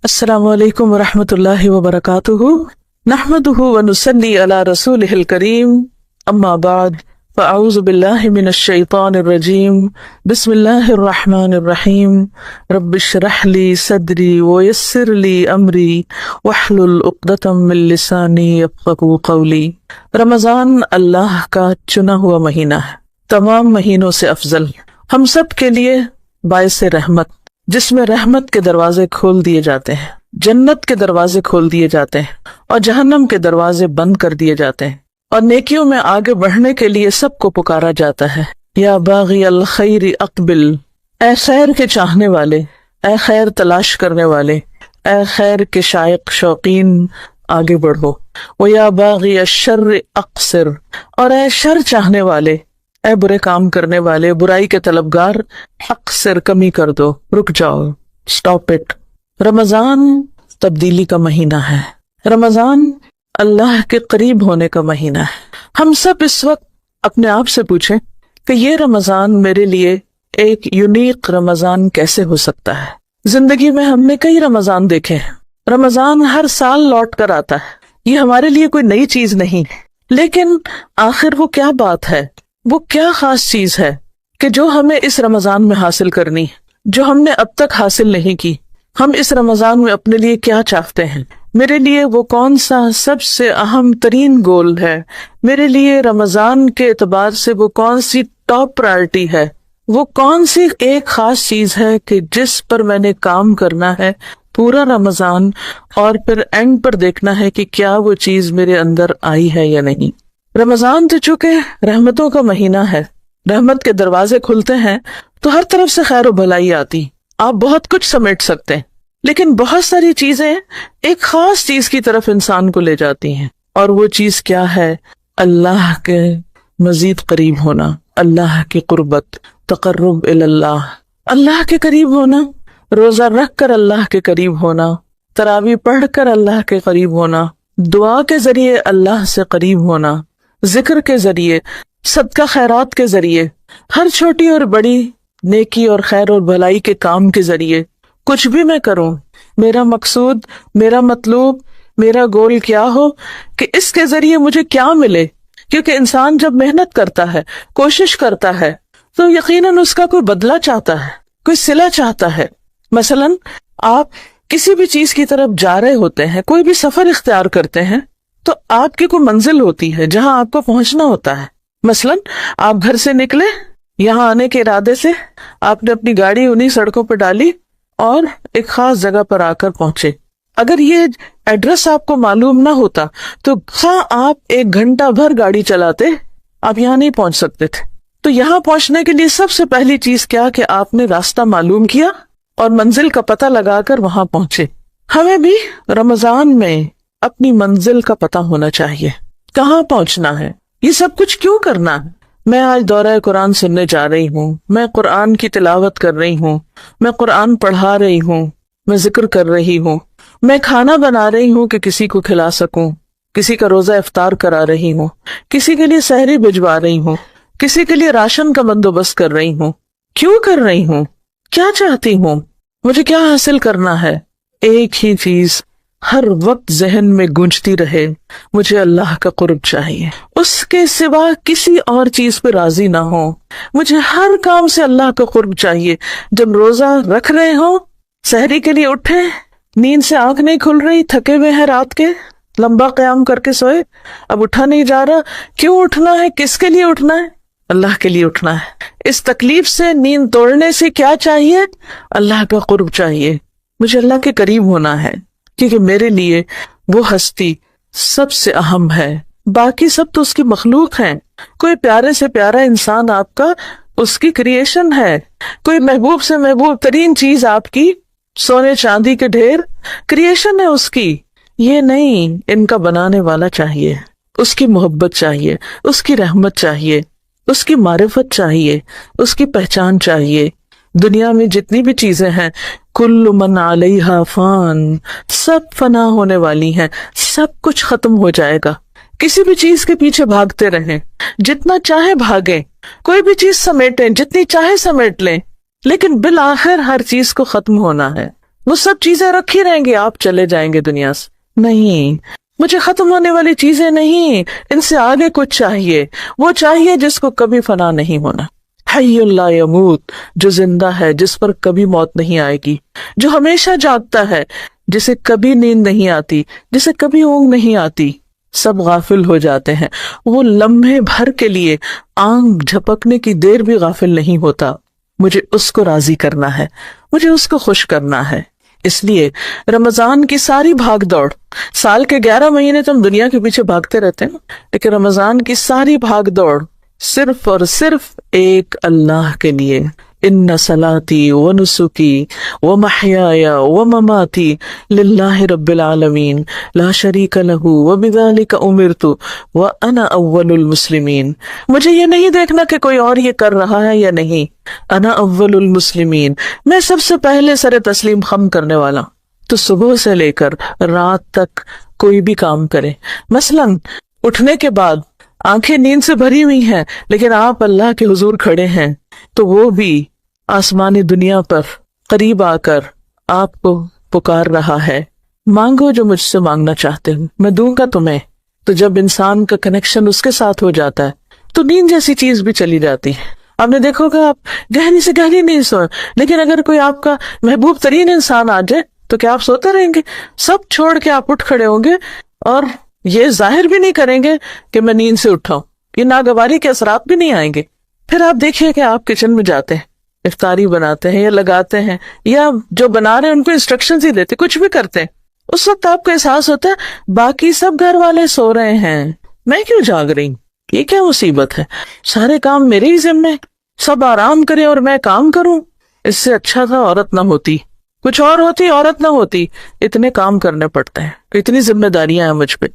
السلام علیکم ورحمۃ اللہ وبرکاتہ نحمده ونصلی علی رسولہ الکریم اما بعد فاعوذ باللہ من الشیطان الرجیم بسم اللہ الرحمن الرحیم رب اشرح لی صدری ویسر لی امری واحلل عقدۃ من لسانی یفقہوا قولی۔ رمضان اللہ کا چنا ہوا مہینہ ہے، تمام مہینوں سے افضل، ہم سب کے لیے باعث رحمت، جس میں رحمت کے دروازے کھول دیے جاتے ہیں، جنت کے دروازے کھول دیے جاتے ہیں اور جہنم کے دروازے بند کر دیے جاتے ہیں، اور نیکیوں میں آگے بڑھنے کے لیے سب کو پکارا جاتا ہے۔ یا باغی الخیر اقبل، اے خیر کے چاہنے والے، اے خیر تلاش کرنے والے، اے خیر کے شائق شوقین، آگے بڑھو۔ ویا باغی الشر اقصر، اور اے شر چاہنے والے، اے برے کام کرنے والے، برائی کے طلبگار، اقصر کمی کر دو، رک جاؤ، سٹاپ اٹ۔ رمضان تبدیلی کا مہینہ ہے، رمضان اللہ کے قریب ہونے کا مہینہ ہے۔ ہم سب اس وقت اپنے آپ سے پوچھیں کہ یہ رمضان میرے لیے ایک یونیک رمضان کیسے ہو سکتا ہے؟ زندگی میں ہم نے کئی رمضان دیکھے ہیں، رمضان ہر سال لوٹ کر آتا ہے، یہ ہمارے لیے کوئی نئی چیز نہیں، لیکن آخر وہ کیا بات ہے، وہ کیا خاص چیز ہے کہ جو ہمیں اس رمضان میں حاصل کرنی، جو ہم نے اب تک حاصل نہیں کی؟ ہم اس رمضان میں اپنے لیے کیا چاہتے ہیں؟ میرے لیے وہ کون سا سب سے اہم ترین گول ہے؟ میرے لیے رمضان کے اعتبار سے وہ کون سی ٹاپ پرائرٹی ہے؟ وہ کون سی ایک خاص چیز ہے کہ جس پر میں نے کام کرنا ہے پورا رمضان، اور پھر اینڈ پر دیکھنا ہے کہ کیا وہ چیز میرے اندر آئی ہے یا نہیں؟ رمضان تو چونکہ رحمتوں کا مہینہ ہے، رحمت کے دروازے کھلتے ہیں تو ہر طرف سے خیر و بھلائی آتی، آپ بہت کچھ سمیٹ سکتے ہیں، لیکن بہت ساری چیزیں ایک خاص چیز کی طرف انسان کو لے جاتی ہیں، اور وہ چیز کیا ہے؟ اللہ کے مزید قریب ہونا، اللہ کی قربت، تقرب اللہ، اللہ کے قریب ہونا، روزہ رکھ کر اللہ کے قریب ہونا، تراویح پڑھ کر اللہ کے قریب ہونا، دعا کے ذریعے اللہ سے قریب ہونا، ذکر کے ذریعے، صدقہ خیرات کے ذریعے، ہر چھوٹی اور بڑی نیکی اور خیر اور بھلائی کے کام کے ذریعے، کچھ بھی میں کروں، میرا مقصود، میرا مطلوب، میرا گول کیا ہو کہ اس کے ذریعے مجھے کیا ملے، کیونکہ انسان جب محنت کرتا ہے، کوشش کرتا ہے، تو یقیناً اس کا کوئی بدلہ چاہتا ہے، کوئی صلہ چاہتا ہے۔ مثلاً آپ کسی بھی چیز کی طرف جا رہے ہوتے ہیں، کوئی بھی سفر اختیار کرتے ہیں، تو آپ کی کوئی منزل ہوتی ہے جہاں آپ کو پہنچنا ہوتا ہے۔ مثلاً آپ گھر سے نکلے، یہاں آنے کے ارادے سے آپ نے اپنی گاڑی انہی سڑکوں پہ ڈالی اور ایک خاص جگہ پر آ کر پہنچے۔ اگر یہ ایڈریس آپ کو معلوم نہ ہوتا تو آپ 1 گھنٹہ بھر گاڑی چلاتے، آپ یہاں نہیں پہنچ سکتے تھے۔ تو یہاں پہنچنے کے لیے سب سے پہلی چیز کیا کہ آپ نے راستہ معلوم کیا اور منزل کا پتہ لگا کر وہاں پہنچے۔ ہمیں بھی رمضان میں اپنی منزل کا پتہ ہونا چاہیے، کہاں پہنچنا ہے، یہ سب کچھ کیوں کرنا ہے۔ میں آج دورہ قرآن سننے جا رہی ہوں، میں قرآن کی تلاوت کر رہی ہوں، میں قرآن پڑھا رہی ہوں، میں ذکر کر رہی ہوں، میں کھانا بنا رہی ہوں کہ کسی کو کھلا سکوں، کسی کا روزہ افطار کرا رہی ہوں، کسی کے لیے سحری بھجوا رہی ہوں، کسی کے لیے راشن کا بندوبست کر رہی ہوں۔ کیوں کر رہی ہوں؟ کیا چاہتی ہوں؟ مجھے کیا حاصل کرنا ہے؟ ایک ہی چیز ہر وقت ذہن میں گونجتی رہے، مجھے اللہ کا قرب چاہیے، اس کے سوا کسی اور چیز پہ راضی نہ ہو، مجھے ہر کام سے اللہ کا قرب چاہیے۔ جب روزہ رکھ رہے ہوں، سحری کے لیے اٹھے، نیند سے آنکھ نہیں کھل رہی، تھکے ہوئے ہیں رات کے، لمبا قیام کر کے سوئے، اب اٹھا نہیں جا رہا، کیوں اٹھنا ہے؟ کس کے لیے اٹھنا ہے؟ اللہ کے لیے اٹھنا ہے۔ اس تکلیف سے، نیند توڑنے سے کیا چاہیے؟ اللہ کا قرب چاہیے، مجھے اللہ کے قریب ہونا ہے، کیونکہ میرے لیے وہ ہستی سب سے اہم ہے، باقی سب تو اس کی مخلوق ہیں۔ کوئی پیارے سے پیارا انسان آپ کا اس کی کریشن ہے، کوئی محبوب سے محبوب ترین چیز آپ کی سونے چاندی کے ڈھیر کریشن ہے اس کی۔ یہ نہیں، ان کا بنانے والا چاہیے، اس کی محبت چاہیے، اس کی رحمت چاہیے، اس کی معرفت چاہیے، اس کی پہچان چاہیے۔ دنیا میں جتنی بھی چیزیں ہیں، کل من علیہا فان، سب فنا ہونے والی ہیں، سب کچھ ختم ہو جائے گا۔ کسی بھی چیز کے پیچھے بھاگتے رہیں، جتنا چاہے بھاگیں، کوئی بھی چیز سمیٹیں، جتنی چاہے سمیٹ لیں، لیکن بالآخر ہر چیز کو ختم ہونا ہے۔ وہ سب چیزیں رکھی رہیں گی، آپ چلے جائیں گے دنیا سے۔ نہیں، مجھے ختم ہونے والی چیزیں نہیں، ان سے آگے کچھ چاہیے، وہ چاہیے جس کو کبھی فنا نہیں ہونا۔ حی لا یموت، جو زندہ ہے، جس پر کبھی موت نہیں آئے گی، جو ہمیشہ جاگتا ہے، جسے کبھی نیند نہیں آتی، جسے کبھی اونگ نہیں آتی۔ سب غافل ہو جاتے ہیں، وہ لمحے بھر کے لیے آنکھ جھپکنے کی دیر بھی غافل نہیں ہوتا۔ مجھے اس کو راضی کرنا ہے، مجھے اس کو خوش کرنا ہے۔ اس لیے رمضان کی ساری بھاگ دوڑ، سال کے 11 مہینے تو ہم دنیا کے پیچھے بھاگتے رہتے ہیں، لیکن رمضان کی ساری بھاگ دوڑ صرف اور صرف ایک اللہ کے لیے۔ ان صلاتی و نسکی و محیای و مماتی للہ رب العالمین لا شریک لہ وبذلک امرت وانا اول المسلمین۔ مجھے یہ نہیں دیکھنا کہ کوئی اور یہ کر رہا ہے یا نہیں، انا اول المسلمین، میں سب سے پہلے سر تسلیم خم کرنے والا۔ تو صبح سے لے کر رات تک کوئی بھی کام کرے، مثلاً اٹھنے کے بعد آنکھیں نیند سے بھری ہوئی ہیں لیکن آپ اللہ کے حضور کھڑے ہیں، تو وہ بھی آسمانی دنیا پر قریب آ کر آپ کو پکار رہا ہے، مانگو جو مجھ سے مانگنا چاہتے ہو، میں دوں گا تمہیں۔ تو جب انسان کا کنیکشن اس کے ساتھ ہو جاتا ہے تو نیند جیسی چیز بھی چلی جاتی ہے۔ آپ نے دیکھو گا آپ گہری سے گہری نیند سوئے، لیکن اگر کوئی آپ کا محبوب ترین انسان آ جائے تو کیا آپ سوتے رہیں گے؟ سب چھوڑ کے آپ اٹھ کھڑے ہوں گے اور یہ ظاہر بھی نہیں کریں گے کہ میں نیند سے اٹھا ہوں، یہ ناگواری کے اثرات بھی نہیں آئیں گے۔ پھر آپ دیکھیے کہ آپ کچن میں جاتے ہیں، افطاری بناتے ہیں یا لگاتے ہیں، یا جو بنا رہے ہیں ان کو انسٹرکشنز ہی دیتے، کچھ بھی کرتے ہیں، اس وقت آپ کو احساس ہوتا ہے باقی سب گھر والے سو رہے ہیں، میں کیوں جاگ رہی ہوں؟ یہ کیا مصیبت ہے؟ سارے کام میرے ہی ذمے، سب آرام کریں اور میں کام کروں۔ اس سے اچھا تھا عورت نہ ہوتی، کچھ اور ہوتی، عورت نہ ہوتی۔ اتنے کام کرنے پڑتے ہیں، اتنی ذمہ داریاں ہیں مجھ پہ۔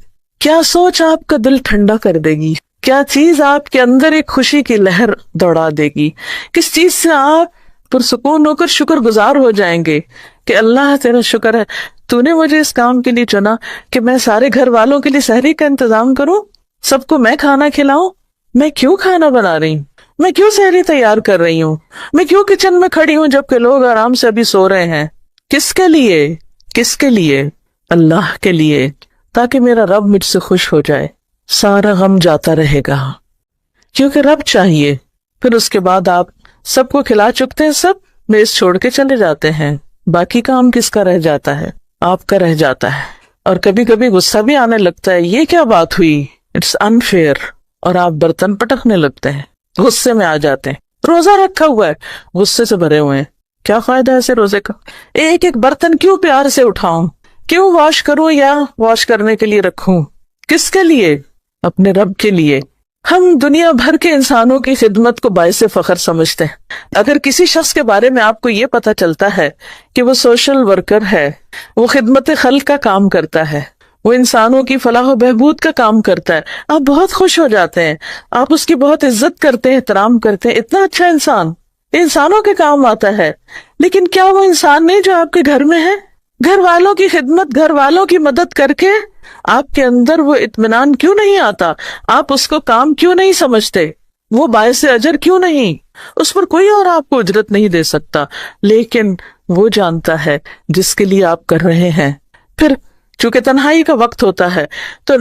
کیا سوچ آپ کا دل ٹھنڈا کر دے گی؟ کیا چیز آپ کے اندر ایک خوشی کی لہر دوڑا دے گی؟ کس چیز سے آپ پرسکون ہو کر شکر گزار ہو جائیں گے کہ اللہ تیرا شکر ہے، تو نے مجھے اس کام کے لیے چنا کہ میں سارے گھر والوں کے لیے سحری کا انتظام کروں، سب کو میں کھانا کھلاؤں۔ میں کیوں کھانا بنا رہی ہوں؟ میں کیوں سحری تیار کر رہی ہوں؟ میں کیوں کچن میں کھڑی ہوں جبکہ لوگ آرام سے ابھی سو رہے ہیں؟ کس کے لیے؟ کس کے لیے؟ اللہ کے لیے، تاکہ میرا رب مجھ سے خوش ہو جائے، سارا غم جاتا رہے گا، کیونکہ رب چاہیے۔ پھر اس کے بعد آپ سب کو کھلا چکتے ہیں، سب میز چھوڑ کے چلے جاتے ہیں، باقی کام کس کا رہ جاتا ہے؟ آپ کا رہ جاتا ہے۔ اور کبھی کبھی غصہ بھی آنے لگتا ہے، یہ کیا بات ہوئی، اٹس انفیئر، اور آپ برتن پٹکنے لگتے ہیں، غصے میں آ جاتے ہیں۔ روزہ رکھا ہوا ہے، غصے سے بھرے ہوئے ہیں، کیا فائدہ ایسے روزے کا؟ ایک ایک برتن کیوں پیار سے اٹھاؤں، کیوں واش کروں یا واش کرنے کے لیے رکھوں؟ کس کے لیے؟ اپنے رب کے لیے۔ ہم دنیا بھر کے انسانوں کی خدمت کو باعث فخر سمجھتے ہیں۔ اگر کسی شخص کے بارے میں آپ کو یہ پتا چلتا ہے کہ وہ سوشل ورکر ہے، وہ خدمت خلق کا کام کرتا ہے، وہ انسانوں کی فلاح و بہبود کا کام کرتا ہے، آپ بہت خوش ہو جاتے ہیں، آپ اس کی بہت عزت کرتے ہیں، احترام کرتے ہیں، اتنا اچھا انسان، انسانوں کے کام آتا ہے۔ لیکن کیا وہ انسان نہیں جو آپ کے گھر میں ہے؟ گھر والوں کی خدمت، گھر والوں کی مدد کر کے آپ کے اندر وہ اطمینان کیوں نہیں آتا؟ آپ اس کو کام کیوں نہیں سمجھتے؟ وہ باعث اجر کیوں نہیں؟ اس پر کوئی اور آپ کو اجرت نہیں دے سکتا، لیکن وہ جانتا ہے جس کے لیے آپ کر رہے ہیں۔ پھر چونکہ تنہائی کا وقت ہوتا ہے تو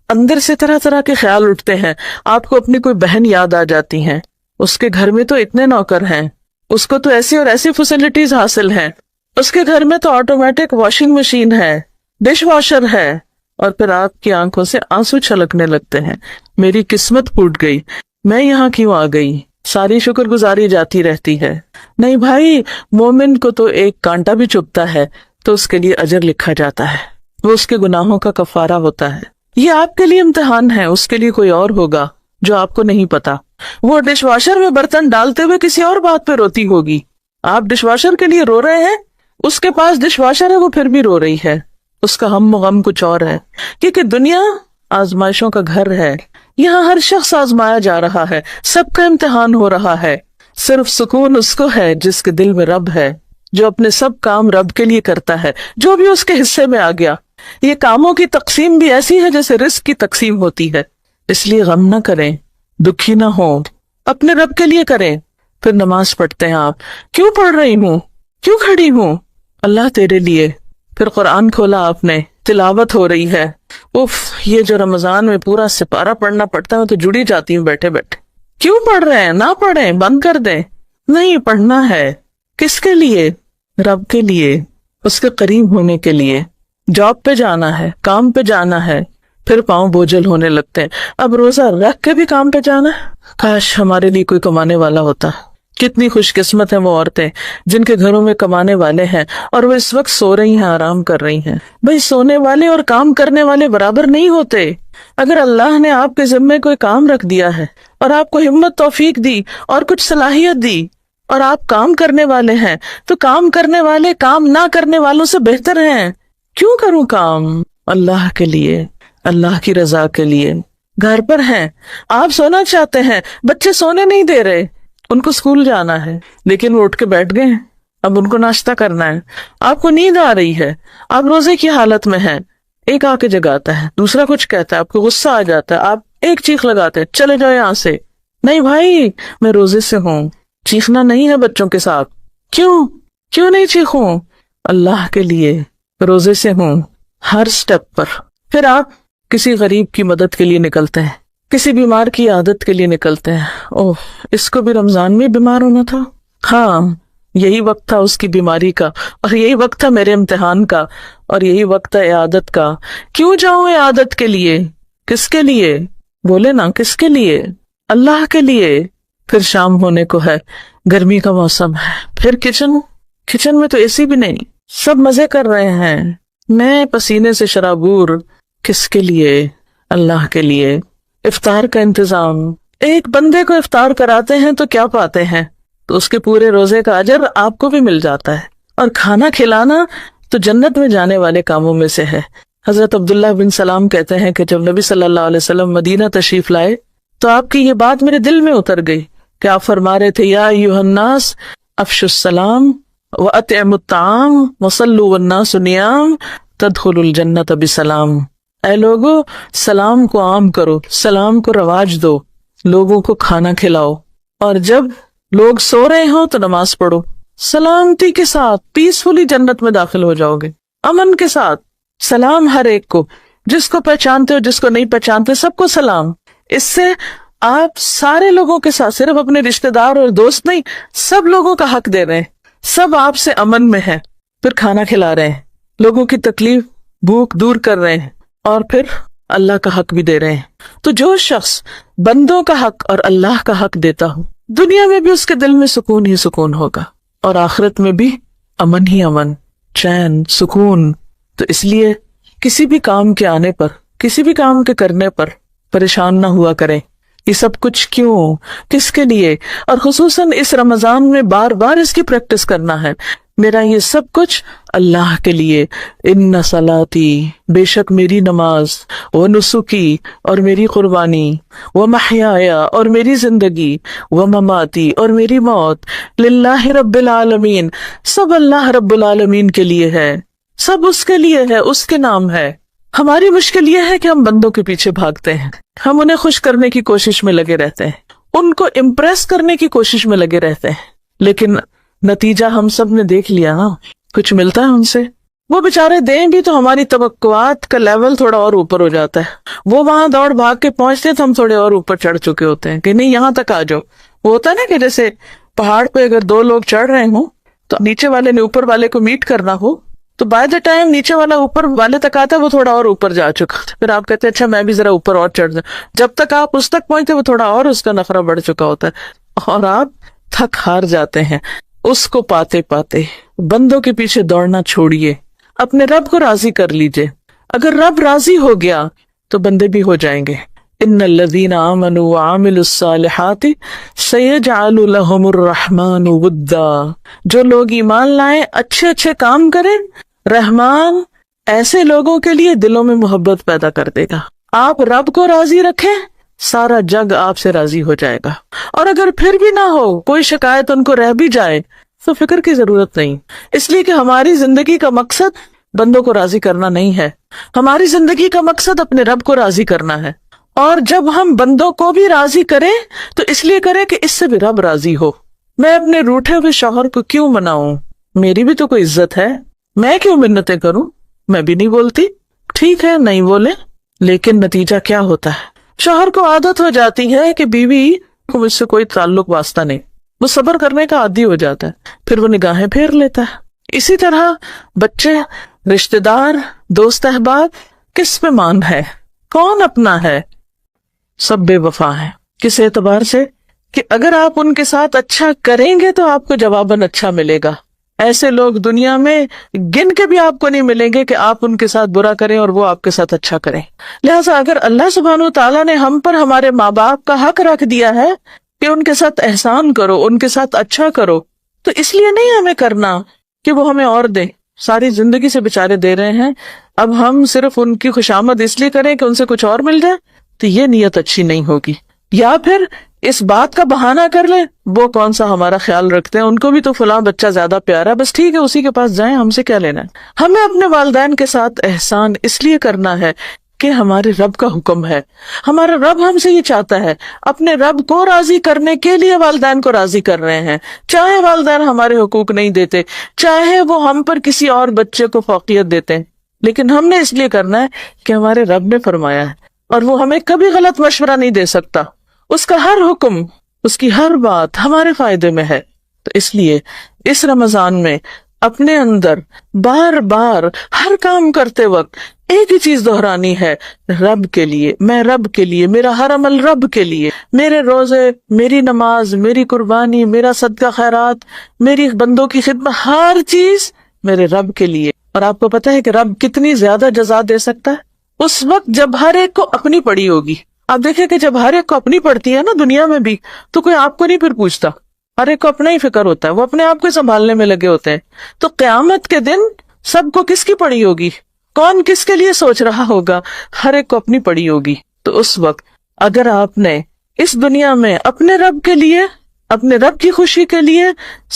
اندر سے طرح طرح کے خیال اٹھتے ہیں، آپ کو اپنی کوئی بہن یاد آ جاتی ہیں، اس کے گھر میں تو اتنے نوکر ہیں، اس کو تو ایسی اور ایسی فیسلٹیز حاصل ہیں، اس کے گھر میں تو آٹومیٹک واشنگ مشین ہے، ڈش واشر ہے، اور پھر آپ کی آنکھوں سے آنسو چھلکنے لگتے ہیں، میری قسمت پھوٹ گئی، میں یہاں کیوں آ گئی؟ ساری شکر گزاری جاتی رہتی ہے۔ نہیں بھائی، مومن کو تو ایک کانٹا بھی چبھتا ہے تو اس کے لیے اجر لکھا جاتا ہے، وہ اس کے گناہوں کا کفارہ ہوتا ہے۔ یہ آپ کے لیے امتحان ہے، اس کے لیے کوئی اور ہوگا جو آپ کو نہیں پتا۔ وہ ڈش واشر میں برتن ڈالتے ہوئے کسی اور بات پہ روتی ہوگی، آپ ڈش واشر کے لیے رو رہے ہیں، اس کے پاس ڈش واشر ہے، وہ پھر بھی رو رہی ہے، اس کا ہم و غم کچھ اور ہے۔ کیونکہ دنیا آزمائشوں کا گھر ہے، یہاں ہر شخص آزمایا جا رہا ہے، سب کا امتحان ہو رہا ہے۔ صرف سکون اس کو ہے جس کے دل میں رب ہے، جو اپنے سب کام رب کے لیے کرتا ہے، جو بھی اس کے حصے میں آ گیا۔ یہ کاموں کی تقسیم بھی ایسی ہے جیسے رزق کی تقسیم ہوتی ہے، اس لیے غم نہ کریں، دکھی نہ ہوں، اپنے رب کے لیے کریں۔ پھر نماز پڑھتے ہیں آپ، کیوں پڑھ رہی ہوں، کیوں کھڑی ہوں؟ اللہ تیرے لیے. پھر قرآن کھولا آپ نے, تلاوت ہو رہی ہے. اف, یہ جو رمضان میں پورا سپارہ پڑھنا پڑتا ہے تو جڑی جاتی ہوں بیٹھے بیٹھے. کیوں پڑھ رہے ہیں؟ نہ پڑھیں, بند کر دیں. نہیں, پڑھنا ہے. کس کے لیے؟ رب کے لیے, اس کے قریب ہونے کے لیے. جاب پہ جانا ہے, کام پہ جانا ہے, پھر پاؤں بوجھل ہونے لگتے ہیں. اب روزہ رکھ کے بھی کام پہ جانا ہے. کاش ہمارے لیے کوئی کمانے والا ہوتا. کتنی خوش قسمت ہیں وہ عورتیں جن کے گھروں میں کمانے والے ہیں اور وہ اس وقت سو رہی ہیں, آرام کر رہی ہیں. بھئی سونے والے اور کام کرنے والے برابر نہیں ہوتے. اگر اللہ نے آپ کے ذمے کوئی کام رکھ دیا ہے اور آپ کو ہمت توفیق دی اور کچھ صلاحیت دی اور آپ کام کرنے والے ہیں, تو کام کرنے والے کام نہ کرنے والوں سے بہتر ہیں. کیوں کروں کام؟ اللہ کے لیے, اللہ کی رضا کے لیے. گھر پر ہیں, آپ سونا چاہتے ہیں, بچے سونے نہیں دے رہے, ان کو اسکول جانا ہے لیکن وہ اٹھ کے بیٹھ گئے ہیں, اب ان کو ناشتہ کرنا ہے. آپ کو نیند آ رہی ہے, آپ روزے کی حالت میں ہیں, ایک آ کے جگاتا ہے, دوسرا کچھ کہتا ہے, آپ کو غصہ آ جاتا ہے, آپ ایک چیخ لگاتے ہیں, چلے جاؤ یہاں سے. نہیں بھائی, میں روزے سے ہوں, چیخنا نہیں ہے بچوں کے ساتھ. کیوں نہیں چیخوں؟ اللہ کے لیے, روزے سے ہوں. ہر سٹیپ پر پھر آپ کسی غریب کی مدد کے لیے نکلتے ہیں, کسی بیمار کی عادت کے لیے نکلتے ہیں. اوہ, اس کو بھی رمضان میں بیمار ہونا تھا. ہاں, یہی وقت تھا اس کی بیماری کا, اور یہی وقت تھا میرے امتحان کا, اور یہی وقت ہے عیادت کا. کیوں جاؤں عیادت کے لیے؟ کس کے لیے؟ بولے نا, کس کے لیے؟ اللہ کے لیے. پھر شام ہونے کو ہے, گرمی کا موسم ہے, پھر کچن میں تو اے سی بھی نہیں, سب مزے کر رہے ہیں, میں پسینے سے شرابور. کس کے لیے؟ اللہ کے لیے. افطار کا انتظام, ایک بندے کو افطار کراتے ہیں تو کیا پاتے ہیں؟ تو اس کے پورے روزے کا اجر آپ کو بھی مل جاتا ہے. اور کھانا کھلانا تو جنت میں جانے والے کاموں میں سے ہے. حضرت عبداللہ بن سلام کہتے ہیں کہ جب نبی صلی اللہ علیہ وسلم مدینہ تشریف لائے تو آپ کی یہ بات میرے دل میں اتر گئی کہ آپ فرما رہے تھے, یا ایھا الناس افشوا السلام واطعموا الطعام وصلوا والناس نیام تدخلوا الجنۃ بسلام. اے لوگو, سلام کو عام کرو, سلام کو رواج دو, لوگوں کو کھانا کھلاؤ, اور جب لوگ سو رہے ہوں تو نماز پڑھو. سلامتی کے ساتھ پیسفلی جنت میں داخل ہو جاؤ گے, امن کے ساتھ. سلام ہر ایک کو, جس کو پہچانتے ہو, جس کو نہیں پہچانتے, سب کو سلام. اس سے آپ سارے لوگوں کے ساتھ, صرف اپنے رشتہ دار اور دوست نہیں, سب لوگوں کا حق دے رہے ہیں, سب آپ سے امن میں ہیں. پھر کھانا کھلا رہے ہیں, لوگوں کی تکلیف بھوک دور کر رہے ہیں, اور پھر اللہ کا حق بھی دے رہے ہیں. تو جو شخص بندوں کا حق اور اللہ کا حق دیتا ہو, دنیا میں بھی اس کے دل میں سکون ہی سکون ہوگا, اور آخرت میں بھی امن ہی امن, چین, سکون. تو اس لیے کسی بھی کام کے آنے پر, کسی بھی کام کے کرنے پر پریشان نہ ہوا کریں. یہ سب کچھ کیوں, کس کے لیے؟ اور خصوصاً اس رمضان میں بار بار اس کی پریکٹس کرنا ہے. میرا یہ سب کچھ اللہ کے لیے. ان صلاتی, بے شک میری نماز, و نسکی, اور میری قربانی, و محیایا, اور میری زندگی, و مماتی, اور میری موت, للہ رب العالمین, سب اللہ رب العالمین کے لیے ہے, سب اس کے لیے ہے, اس کے نام ہے. ہماری مشکل یہ ہے کہ ہم بندوں کے پیچھے بھاگتے ہیں, ہم انہیں خوش کرنے کی کوشش میں لگے رہتے ہیں, ان کو امپریس کرنے کی کوشش میں لگے رہتے ہیں, لیکن نتیجہ ہم سب نے دیکھ لیا نا, کچھ ملتا ہے ان سے. وہ بیچارے دیں بھی تو ہماری توقعات کا لیول تھوڑا اور اوپر ہو جاتا ہے. وہ وہاں دوڑ بھاگ کے پہنچتے ہیں تو ہم تھوڑے اور اوپر چڑھ چکے ہوتے ہیں کہ نہیں یہاں تک آ جاؤ. وہ ہوتا ہے نا کہ جیسے پہاڑ پہ اگر دو لوگ چڑھ رہے ہوں تو نیچے والے نے اوپر والے کو میٹ کرنا ہو, تو بائی دا ٹائم نیچے والا اوپر والے تک آتا ہے وہ تھوڑا اور اوپر جا چکا, پھر آپ کہتے ہیں اچھا میں بھی ذرا اوپر اور چڑھ جاؤں. جب تک آپ اس تک پہنچتے وہ تھوڑا اور اس کا نخرہ بڑھ چکا ہوتا ہے, اور آپ تھک ہار جاتے ہیں. اس کو پاتے پاتے بندوں کے پیچھے دوڑنا چھوڑیے, اپنے رب کو راضی کر لیجئے. اگر رب راضی ہو گیا تو بندے بھی ہو جائیں گے. ان الذین آمنوا وعملوا الصالحات سیجعل لهم الرحمن ودا. جو لوگ ایمان لائیں, اچھے اچھے کام کریں, رحمان ایسے لوگوں کے لیے دلوں میں محبت پیدا کر دے گا. آپ رب کو راضی رکھیں, سارا جگ آپ سے راضی ہو جائے گا. اور اگر پھر بھی نہ ہو, کوئی شکایت ان کو رہ بھی جائے, تو فکر کی ضرورت نہیں, اس لیے کہ ہماری زندگی کا مقصد بندوں کو راضی کرنا نہیں ہے. ہماری زندگی کا مقصد اپنے رب کو راضی کرنا ہے. اور جب ہم بندوں کو بھی راضی کریں تو اس لیے کریں کہ اس سے بھی رب راضی ہو. میں اپنے روٹھے ہوئے شوہر کو کیوں مناؤں, میری بھی تو کوئی عزت ہے. میں کیوں منتیں کروں؟ میں بھی نہیں بولتی. ٹھیک ہے نہیں بولے، لیکن نتیجہ کیا ہوتا ہے؟ شوہر کو عادت ہو جاتی ہے کہ بیوی کو مجھ سے کوئی تعلق واسطہ نہیں، وہ صبر کرنے کا عادی ہو جاتا ہے، پھر وہ نگاہیں پھیر لیتا ہے. اسی طرح بچے، رشتہ دار، دوست احباب، کس پہ مان ہے؟ کون اپنا ہے؟ سب بے وفا ہیں. کس اعتبار سے؟ کہ اگر آپ ان کے ساتھ اچھا کریں گے تو آپ کو جواباً اچھا ملے گا. ایسے لوگ دنیا میں گن کے بھی آپ کو نہیں ملیں گے کہ آپ ان کے ساتھ برا کریں اور وہ آپ کے ساتھ اچھا کریں. لہٰذا اگر اللہ سبحانہ وتعالیٰ نے ہم پر ہمارے ماں باپ کا حق رکھ دیا ہے کہ ان کے ساتھ احسان کرو، ان کے ساتھ اچھا کرو، تو اس لیے نہیں ہمیں کرنا کہ وہ ہمیں اور دیں. ساری زندگی سے بےچارے دے رہے ہیں، اب ہم صرف ان کی خوشامد اس لیے کریں کہ ان سے کچھ اور مل جائے، تو یہ نیت اچھی نہیں ہوگی. یا پھر اس بات کا بہانہ کر لیں وہ کون سا ہمارا خیال رکھتے ہیں، ان کو بھی تو فلاں بچہ زیادہ پیارا ہے، بس ٹھیک ہے اسی کے پاس جائیں، ہم سے کیا لینا ہے. ہمیں اپنے والدین کے ساتھ احسان اس لیے کرنا ہے کہ ہمارے رب کا حکم ہے، ہمارا رب ہم سے یہ چاہتا ہے. اپنے رب کو راضی کرنے کے لیے والدین کو راضی کر رہے ہیں، چاہے والدین ہمارے حقوق نہیں دیتے، چاہے وہ ہم پر کسی اور بچے کو فوقیت دیتے ہیں، لیکن ہم نے اس لیے کرنا ہے کہ ہمارے رب نے فرمایا ہے، اور وہ ہمیں کبھی غلط مشورہ نہیں دے سکتا. اس کا ہر حکم، اس کی ہر بات ہمارے فائدے میں ہے. تو اس لیے اس رمضان میں اپنے اندر بار بار ہر کام کرتے وقت ایک ہی چیز دہرانی ہے، رب کے لیے، میں رب کے لیے، میرا ہر عمل رب کے لیے، میرے روزے، میری نماز، میری قربانی، میرا صدقہ خیرات، میری بندوں کی خدمت، ہر چیز میرے رب کے لیے. اور آپ کو پتہ ہے کہ رب کتنی زیادہ جزا دے سکتا ہے؟ اس وقت جب ہر ایک کو اپنی پڑی ہوگی. آپ دیکھیں کہ جب ہر ایک کو اپنی پڑتی ہے نا دنیا میں بھی، تو کوئی آپ کو نہیں پھر پوچھتا، ہر ایک کو اپنا ہی فکر ہوتا ہے، وہ اپنے آپ کو سنبھالنے میں لگے ہوتے ہیں. تو قیامت کے دن سب کو کس کی پڑی ہوگی؟ کون کس کے لیے سوچ رہا ہوگا؟ ہر ایک کو اپنی پڑی ہوگی. تو اس وقت اگر آپ نے اس دنیا میں اپنے رب کے لیے، اپنے رب کی خوشی کے لیے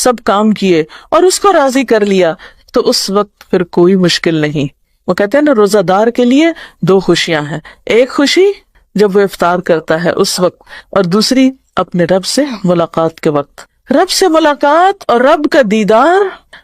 سب کام کیے اور اس کو راضی کر لیا، تو اس وقت پھر کوئی مشکل نہیں. وہ کہتے ہیں نا روزہ دار کے لیے دو خوشیاں ہیں، ایک خوشی جب وہ افطار کرتا ہے اس وقت، اور دوسری اپنے رب سے ملاقات کے وقت. رب سے ملاقات اور رب کا دیدار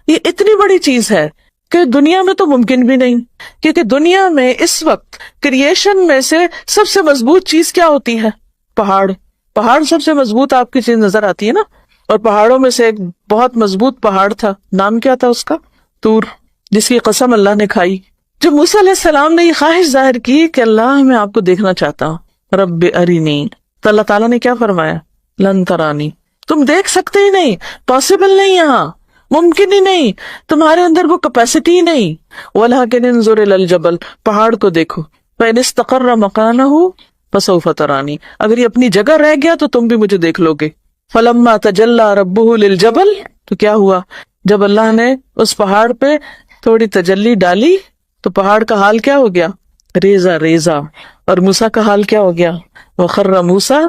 یہ اتنی بڑی چیز ہے کہ دنیا میں تو ممکن بھی نہیں. کیونکہ دنیا میں اس وقت کریشن میں سے سب سے مضبوط چیز کیا ہوتی ہے؟ پہاڑ سب سے مضبوط آپ کی چیز نظر آتی ہے نا. اور پہاڑوں میں سے ایک بہت مضبوط پہاڑ تھا، نام کیا تھا اس کا؟ طور، جس کی قسم اللہ نے کھائی. جب موسیٰ علیہ السلام نے یہ خواہش ظاہر کی کہ اللہ میں آپ کو دیکھنا چاہتا ہوں، رب ارینی، تو اللہ تعالیٰ نے کیا فرمایا؟ لن ترانی، تم دیکھ سکتے ہی نہیں، پاسبل نہیں، یہاں ممکن ہی نہیں، تمہارے اندر وہ کیپیسٹی ہی نہیں. وَلَكِنِ انظُرْ إِلَى الْجَبَلِ، پہاڑ کو دیکھو، فَإِنِ اسْتَقَرَّ مَكَانَهُ فَسَوْفَ تَرَانِي، اگر یہ اپنی جگہ رہ گیا تو تم بھی مجھے دیکھ لو گے. فَلَمَّا تَجَلَّى رَبُّهُ لِلْجَبَلِ، تو کیا ہوا؟ جب اللہ نے اس پہاڑ پہ تھوڑی تجلی ڈالی تو پہاڑ کا حال کیا ہو گیا؟ ریزہ ریزہ. اور موسیٰ کا حال کیا ہو گیا؟ وَخَرَّ مُوسَىٰ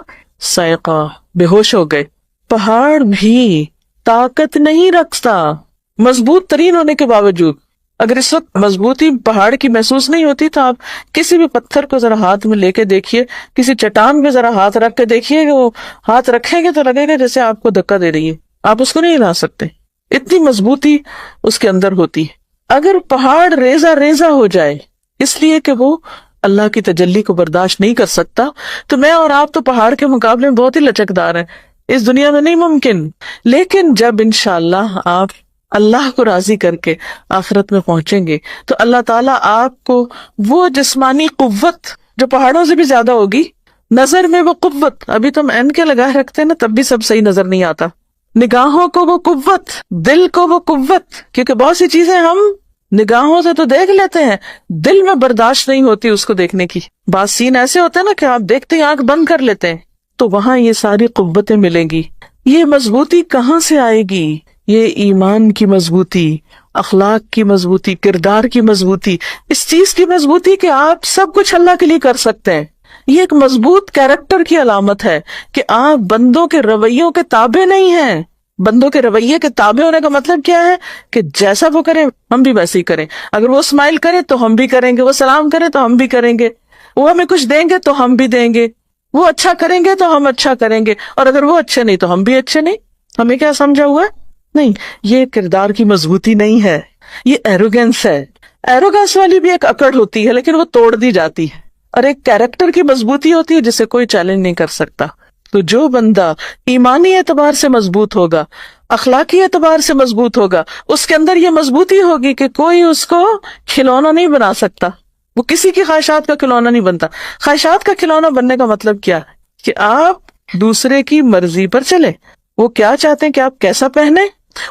صَعِقًا، بے ہوش ہو گئے. پہاڑ بھی طاقت نہیں رکھتا مضبوط ترین ہونے کے باوجود. اگر اس وقت مضبوطی پہاڑ کی محسوس نہیں ہوتی تو آپ کسی بھی پتھر کو ذرا ہاتھ میں لے کے دیکھیے، کسی چٹان پہ ذرا ہاتھ رکھ کے دیکھیے کہ وہ ہاتھ رکھیں گے تو لگے گا جیسے آپ کو دھکا دے رہی ہے، آپ اس کو نہیں ہلا سکتے، اتنی مضبوطی اس کے اندر ہوتی ہے. اگر پہاڑ ریزہ ریزہ ہو جائے اس لیے کہ وہ اللہ کی تجلی کو برداشت نہیں کر سکتا، تو میں اور آپ تو پہاڑ کے مقابلے میں بہت ہی لچکدار ہیں، اس دنیا میں نہیں ممکن. لیکن جب انشاءاللہ آپ اللہ کو راضی کر کے آخرت میں پہنچیں گے تو اللہ تعالیٰ آپ کو وہ جسمانی قوت جو پہاڑوں سے بھی زیادہ ہوگی، نظر میں وہ قوت، ابھی تم عین کے لگائے رکھتے ہیں نا تب بھی سب صحیح نظر نہیں آتا، نگاہوں کو وہ قوت، دل کو وہ قوت، کیونکہ بہت سی چیزیں ہم نگاہوں سے تو دیکھ لیتے ہیں، دل میں برداشت نہیں ہوتی اس کو دیکھنے کی. بعض سین ایسے ہوتے ہیں نا کہ آپ دیکھتے ہی آنکھ بند کر لیتے ہیں، تو وہاں یہ ساری قوتیں ملیں گی. یہ مضبوطی کہاں سے آئے گی؟ یہ ایمان کی مضبوطی، اخلاق کی مضبوطی، کردار کی مضبوطی، اس چیز کی مضبوطی کہ آپ سب کچھ اللہ کے لیے کر سکتے ہیں. یہ ایک مضبوط کیریکٹر کی علامت ہے کہ آپ بندوں کے رویوں کے تابع نہیں ہیں. بندوں کے رویے کے تابع ہونے کا مطلب کیا ہے؟ کہ جیسا وہ کریں ہم بھی ویسے ہی کریں. اگر وہ اسمائل کرے تو ہم بھی کریں گے، وہ سلام کرے تو ہم بھی کریں گے، وہ ہمیں کچھ دیں گے تو ہم بھی دیں گے، وہ اچھا کریں گے تو ہم اچھا کریں گے، اور اگر وہ اچھے نہیں تو ہم بھی اچھے نہیں. ہمیں کیا سمجھا ہوا ہے؟ نہیں، یہ کردار کی مضبوطی نہیں ہے. یہ ایروگینس ہے. ایروگینس والی بھی ایک اکڑ ہوتی ہے لیکن وہ توڑ دی جاتی ہے, اور ایک کیریکٹر کی مضبوطی ہوتی ہے جسے کوئی چیلنج نہیں کر سکتا. تو جو بندہ ایمانی اعتبار سے مضبوط ہوگا, اخلاقی اعتبار سے مضبوط ہوگا, اس کے اندر یہ مضبوطی ہوگی کہ کوئی اس کو کھلونا نہیں بنا سکتا. وہ کسی کی خواہشات کا کھلونا نہیں بنتا. خواہشات کا کھلونا بننے کا مطلب کیا ہے؟ کہ آپ دوسرے کی مرضی پر چلے. وہ کیا چاہتے ہیں کہ آپ کیسا پہنے,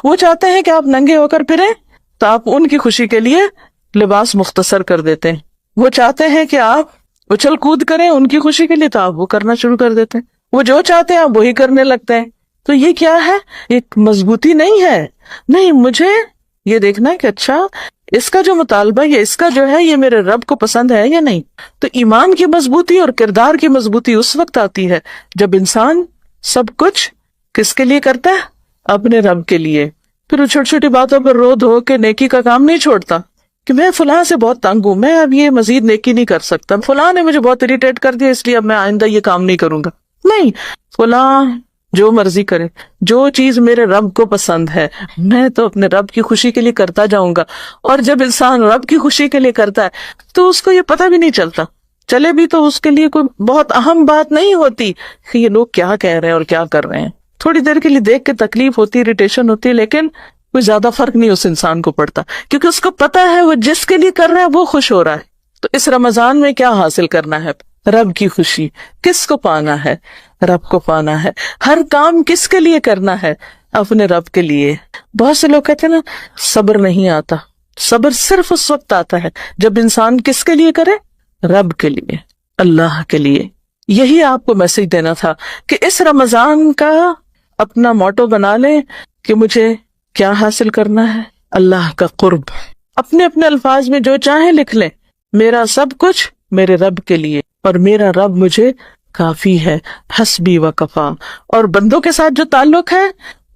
وہ چاہتے ہیں کہ آپ ننگے ہو کر پھریں تو آپ ان کی خوشی کے لیے لباس مختصر کر دیتے ہیں. وہ چاہتے ہیں کہ آپ اچھل کود کریں ان کی خوشی کے لیے تو آپ وہ کرنا شروع کر دیتے ہیں. وہ جو چاہتے ہیں آپ وہی کرنے لگتے ہیں. تو یہ کیا ہے؟ ایک مضبوطی نہیں ہے. نہیں, مجھے یہ دیکھنا ہے کہ اچھا اس کا جو مطالبہ یا اس کا جو ہے یہ میرے رب کو پسند ہے یا نہیں. تو ایمان کی مضبوطی اور کردار کی مضبوطی اس وقت آتی ہے جب انسان سب کچھ کس کے لیے کرتا ہے؟ اپنے رب کے لیے. پھر وہ چھوٹی چھوٹی باتوں پر رو دھو کے نیکی کا کام نہیں چھوڑتا کہ میں فلاں سے بہت تنگ ہوں, میں اب یہ مزید نیکی نہیں کر سکتا, فلاں نے مجھے بہت اریٹیٹ کر دیا اس لیے اب میں آئندہ یہ کام نہیں کروں گا. نہیں, فلاں جو مرضی کرے, جو چیز میرے رب کو پسند ہے میں تو اپنے رب کی خوشی کے لیے کرتا جاؤں گا. اور جب انسان رب کی خوشی کے لیے کرتا ہے تو اس کو یہ پتہ بھی نہیں چلتا, چلے بھی تو اس کے لیے کوئی بہت اہم بات نہیں ہوتی کہ یہ لوگ کیا کہہ رہے ہیں اور کیا کر رہے ہیں. تھوڑی دیر کے لیے دیکھ کے تکلیف ہوتی, اریٹیشن ہوتی ہے, لیکن کوئی زیادہ فرق نہیں اس انسان کو پڑتا کیونکہ اس کو پتا ہے وہ جس کے لیے کر رہا ہے وہ خوش ہو رہا ہے. تو اس رمضان میں کیا حاصل کرنا ہے؟ رب کی خوشی. کس کو پانا ہے؟ رب کو پانا ہے. ہر کام کس کے لیے کرنا ہے؟ اپنے رب کے لیے. بہت سے لوگ کہتے ہیں نا صبر نہیں آتا. صبر صرف اس وقت آتا ہے جب انسان کس کے لیے کرے؟ رب کے لیے, اللہ کے لیے. یہی آپ کو میسج دینا تھا کہ اس رمضان کا اپنا موٹو بنا لیں کہ مجھے کیا حاصل کرنا ہے؟ اللہ کا قرب. اپنے اپنے الفاظ میں جو چاہیں لکھ لیں, میرا سب کچھ میرے رب کے لیے اور میرا رب مجھے کافی ہے, حسبی و کفا. اور بندوں کے ساتھ جو تعلق ہے,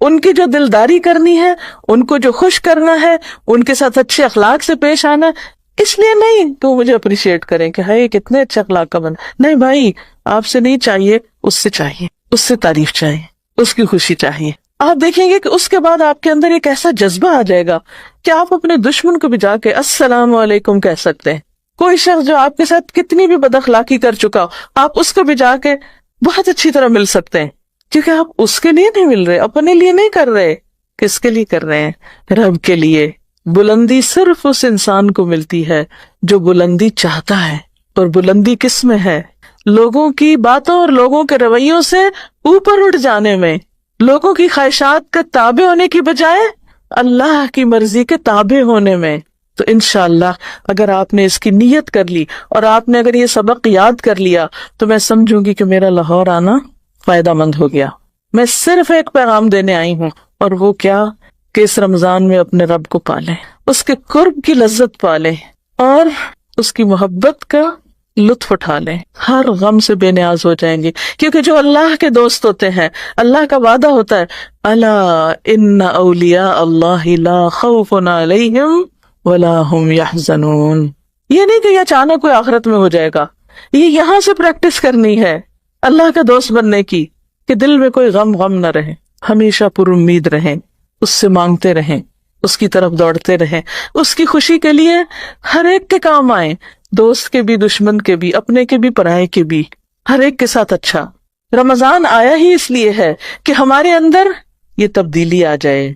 ان کی جو دلداری کرنی ہے, ان کو جو خوش کرنا ہے, ان کے ساتھ اچھے اخلاق سے پیش آنا, اس لیے نہیں تو مجھے اپریشیٹ کریں کہ ہائے کتنے اچھے اخلاق کا بنا. نہیں بھائی, آپ سے نہیں چاہیے, اس سے چاہیے, اس سے تعریف چاہیے, اس کی خوشی چاہیے. آپ دیکھیں گے کہ اس کے بعد آپ کے اندر ایک ایسا جذبہ آ جائے گا کہ آپ اپنے دشمن کو بھی جا کے السلام علیکم کہہ سکتے ہیں. کوئی شخص جو آپ کے ساتھ کتنی بھی بد اخلاقی کر چکا ہو, آپ اس کو بھی جا کے بہت اچھی طرح مل سکتے ہیں, کیونکہ آپ اس کے لیے نہیں مل رہے, اپنے لیے نہیں کر رہے. کس کے لیے کر رہے ہیں؟ رب کے لیے. بلندی صرف اس انسان کو ملتی ہے جو بلندی چاہتا ہے. اور بلندی کس میں ہے؟ لوگوں کی باتوں اور لوگوں کے رویوں سے اوپر اٹھ جانے میں, لوگوں کی خواہشات کا تابع ہونے کی بجائے اللہ کی مرضی کے تابع ہونے میں. تو انشاءاللہ اگر آپ نے اس کی نیت کر لی اور آپ نے اگر یہ سبق یاد کر لیا تو میں سمجھوں گی کہ میرا لاہور آنا فائدہ مند ہو گیا. میں صرف ایک پیغام دینے آئی ہوں, اور وہ کیا کہ اس رمضان میں اپنے رب کو پالیں, اس کے قرب کی لذت پالیں اور اس کی محبت کا لطف اٹھا لیں. ہر غم سے بے نیاز ہو جائیں گے, کیونکہ جو اللہ کے دوست ہوتے ہیں, اللہ کا وعدہ ہوتا ہے الا ان اولیاء اللہ لا خوف علیہم ولا هم يحزنون. یہ نہیں کہ یہ اچانک کوئی آخرت میں ہو جائے گا, یہ یہاں سے پریکٹس کرنی ہے اللہ کا دوست بننے کی, کہ دل میں کوئی غم نہ رہے, ہمیشہ پر امید رہیں, اس سے مانگتے رہیں, اس کی طرف دوڑتے رہیں, اس کی خوشی کے لیے ہر ایک کے کام آئیں, دوست کے بھی, دشمن کے بھی, اپنے کے بھی, پرائے کے بھی, ہر ایک کے ساتھ اچھا. رمضان آیا ہی اس لیے ہے کہ ہمارے اندر یہ تبدیلی آ جائے.